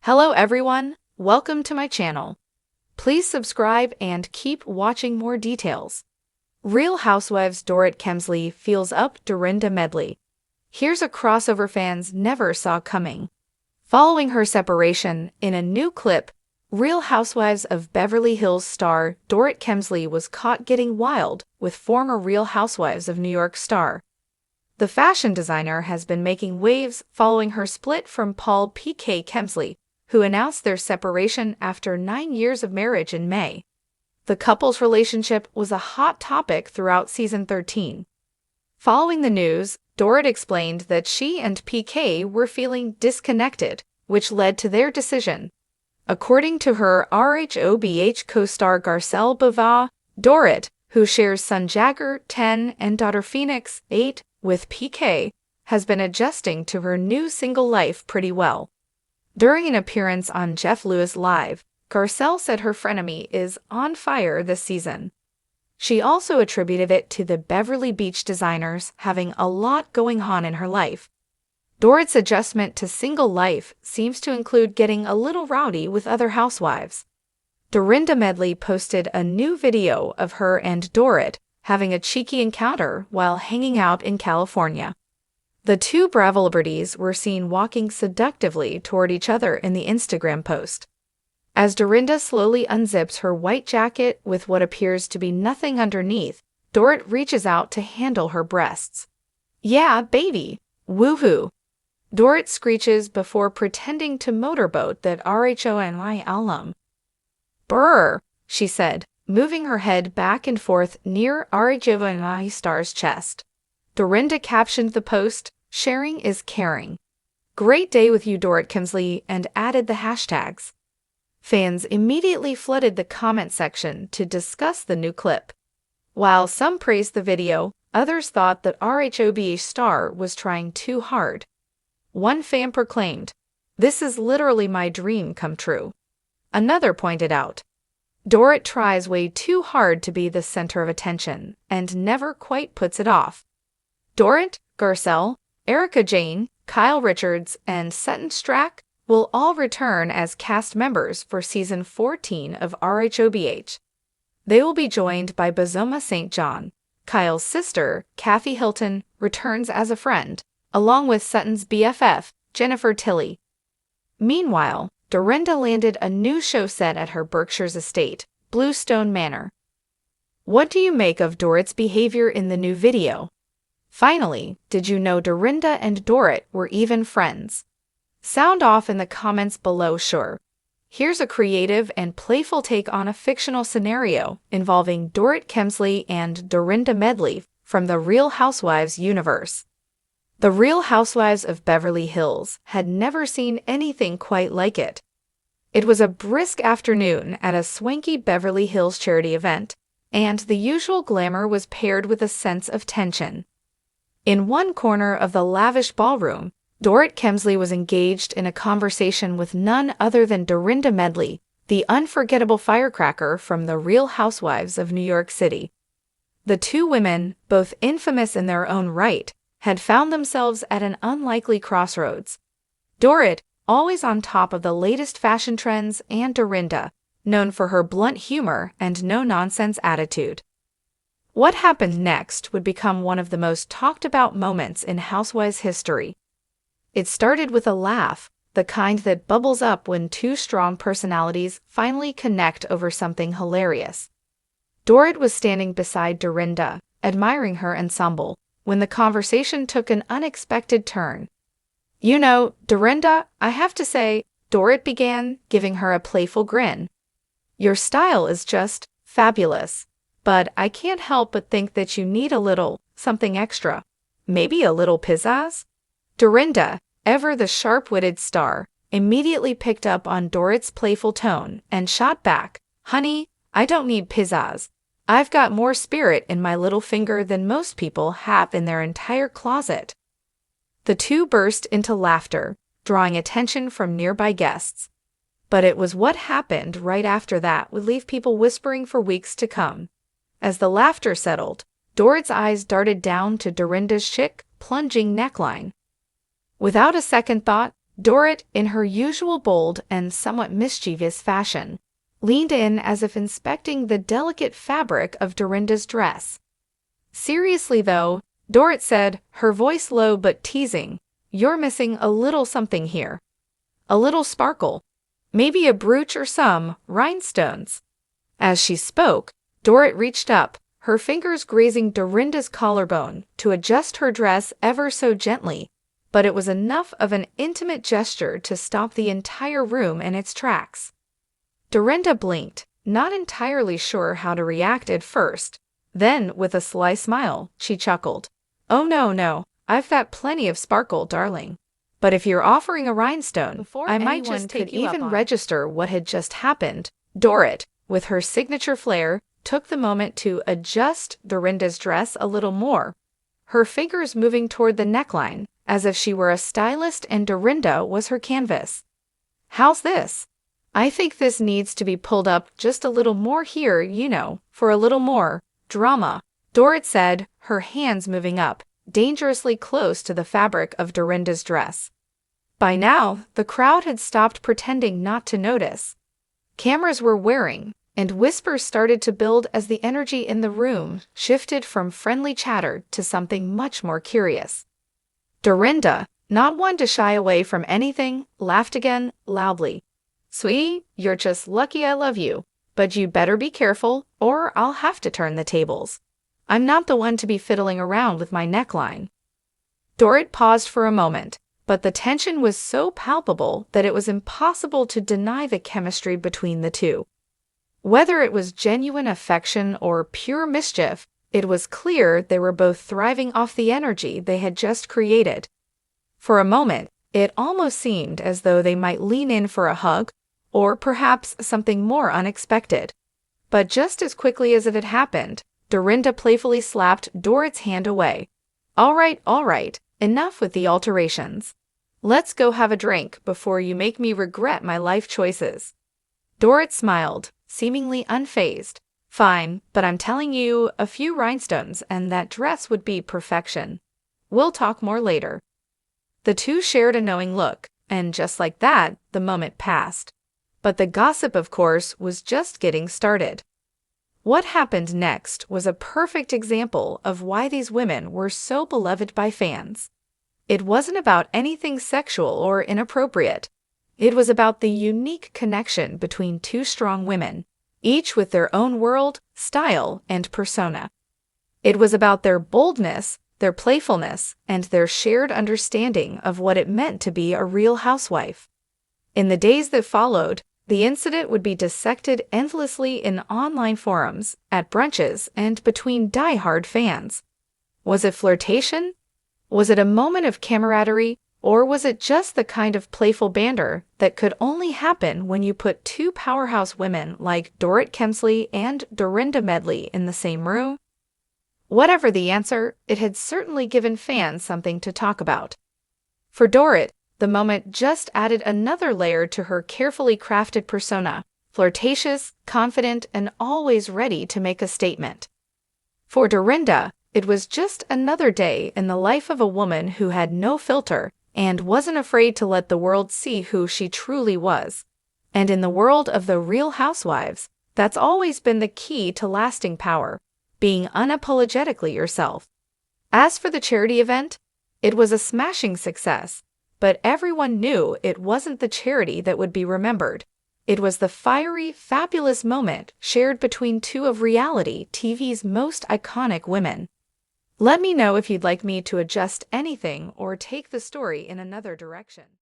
Hello everyone, welcome to my channel. Please subscribe and keep watching more details. Real Housewives Dorit Kemsley feels up Dorinda Medley. Here's a crossover fans never saw coming. Following her separation, in a new clip, Real Housewives of Beverly Hills star Dorit Kemsley was caught getting wild with former Real Housewives of New York star. The fashion designer has been making waves following her split from Paul P.K. Kemsley, who announced their separation after 9 years of marriage in May. The couple's relationship was a hot topic throughout season 13. Following the news, Dorit explained that she and PK were feeling disconnected, which led to their decision. According to her RHOBH co-star Garcelle Bava, Dorit, who shares son Jagger, 10, and daughter Phoenix, 8, with PK, has been adjusting to her new single life pretty well. During an appearance on Jeff Lewis Live, Garcelle said her frenemy is on fire this season. She also attributed it to the Beverly Beach designers having a lot going on in her life. Dorit's adjustment to single life seems to include getting a little rowdy with other housewives. Dorinda Medley posted a new video of her and Dorit having a cheeky encounter while hanging out in California. The two Bravo celebrities were seen walking seductively toward each other in the Instagram post. As Dorinda slowly unzips her white jacket with what appears to be nothing underneath, Dorit reaches out to handle her breasts. "Yeah, baby! Woohoo!" Dorit screeches before pretending to motorboat that RHONY alum. "Brr," she said, moving her head back and forth near RHONY star's chest. Dorinda captioned the post, "Sharing is caring. Great day with you, Dorit Kemsley," and added the hashtags. Fans immediately flooded the comment section to discuss the new clip. While some praised the video, others thought that RHOBH star was trying too hard. One fan proclaimed, "This is literally my dream come true." Another pointed out, "Dorit tries way too hard to be the center of attention and never quite puts it off." Dorit, Garcelle, Erica Jane, Kyle Richards, and Sutton Strack will all return as cast members for season 14 of RHOBH. They will be joined by Bozoma St. John. Kyle's sister, Kathy Hilton, returns as a friend, along with Sutton's BFF, Jennifer Tilly. Meanwhile, Dorinda landed a new show set at her Berkshire's estate, Bluestone Manor. What do you make of Dorit's behavior in the new video? Finally, did you know Dorinda and Dorit were even friends? Sound off in the comments below, sure. Here's a creative and playful take on a fictional scenario involving Dorit Kemsley and Dorinda Medley from the Real Housewives universe. The Real Housewives of Beverly Hills had never seen anything quite like it. It was a brisk afternoon at a swanky Beverly Hills charity event, and the usual glamour was paired with a sense of tension. In one corner of the lavish ballroom, Dorit Kemsley was engaged in a conversation with none other than Dorinda Medley, the unforgettable firecracker from the Real Housewives of New York City. The two women, both infamous in their own right, had found themselves at an unlikely crossroads. Dorit, always on top of the latest fashion trends, and Dorinda, known for her blunt humor and no-nonsense attitude. What happened next would become one of the most talked-about moments in Housewives history. It started with a laugh, the kind that bubbles up when two strong personalities finally connect over something hilarious. Dorit was standing beside Dorinda, admiring her ensemble, when the conversation took an unexpected turn. "You know, Dorinda, I have to say," Dorit began, giving her a playful grin. "Your style is just fabulous. But I can't help but think that you need a little something extra. Maybe a little pizzazz?" Dorinda, ever the sharp-witted star, immediately picked up on Dorit's playful tone and shot back, "Honey, I don't need pizzazz. I've got more spirit in my little finger than most people have in their entire closet." The two burst into laughter, drawing attention from nearby guests. But it was what happened right after that would leave people whispering for weeks to come. As the laughter settled, Dorit's eyes darted down to Dorinda's chic, plunging neckline. Without a second thought, Dorit, in her usual bold and somewhat mischievous fashion, leaned in as if inspecting the delicate fabric of Dorinda's dress. "Seriously, though," Dorit said, her voice low but teasing, "you're missing a little something here. A little sparkle. Maybe a brooch or some rhinestones." As she spoke, Dorit reached up, her fingers grazing Dorinda's collarbone, to adjust her dress ever so gently, but it was enough of an intimate gesture to stop the entire room in its tracks. Dorinda blinked, not entirely sure how to react at first. Then, with a sly smile, she chuckled. "Oh no, I've got plenty of sparkle, darling. But if you're offering a rhinestone, I might just take you up on it." Register what had just happened. Dorit, with her signature flair, took the moment to adjust Dorinda's dress a little more, her fingers moving toward the neckline, as if she were a stylist and Dorinda was her canvas. "How's this? I think this needs to be pulled up just a little more here, for a little more drama," Dorit said, her hands moving up, dangerously close to the fabric of Dorinda's dress. By now, the crowd had stopped pretending not to notice. Cameras were whirring, and whispers started to build as the energy in the room shifted from friendly chatter to something much more curious. Dorinda, not one to shy away from anything, laughed again, loudly. "Sweetie, you're just lucky I love you, but you'd better be careful, or I'll have to turn the tables. I'm not the one to be fiddling around with my neckline." Dorit paused for a moment, but the tension was so palpable that it was impossible to deny the chemistry between the two. Whether it was genuine affection or pure mischief, it was clear they were both thriving off the energy they had just created. For a moment, it almost seemed as though they might lean in for a hug, or perhaps something more unexpected. But just as quickly as it had happened, Dorinda playfully slapped Dorit's hand away. All right, enough with the alterations. Let's go have a drink before you make me regret my life choices." Dorit smiled, seemingly unfazed. "Fine, but I'm telling you, a few rhinestones and that dress would be perfection. We'll talk more later." The two shared a knowing look, and just like that, the moment passed. But the gossip, of course, was just getting started. What happened next was a perfect example of why these women were so beloved by fans. It wasn't about anything sexual or inappropriate. It was about the unique connection between two strong women, each with their own world, style, and persona. It was about their boldness, their playfulness, and their shared understanding of what it meant to be a real housewife. In the days that followed, the incident would be dissected endlessly in online forums, at brunches, and between die-hard fans. Was it flirtation? Was it a moment of camaraderie? Or was it just the kind of playful banter that could only happen when you put two powerhouse women like Dorit Kemsley and Dorinda Medley in the same room? Whatever the answer, it had certainly given fans something to talk about. For Dorit, the moment just added another layer to her carefully crafted persona, flirtatious, confident, and always ready to make a statement. For Dorinda, it was just another day in the life of a woman who had no filter and wasn't afraid to let the world see who she truly was. And in the world of the Real Housewives, that's always been the key to lasting power, being unapologetically yourself. As for the charity event, it was a smashing success, but everyone knew it wasn't the charity that would be remembered. It was the fiery, fabulous moment shared between two of reality TV's most iconic women. Let me know if you'd like me to adjust anything or take the story in another direction.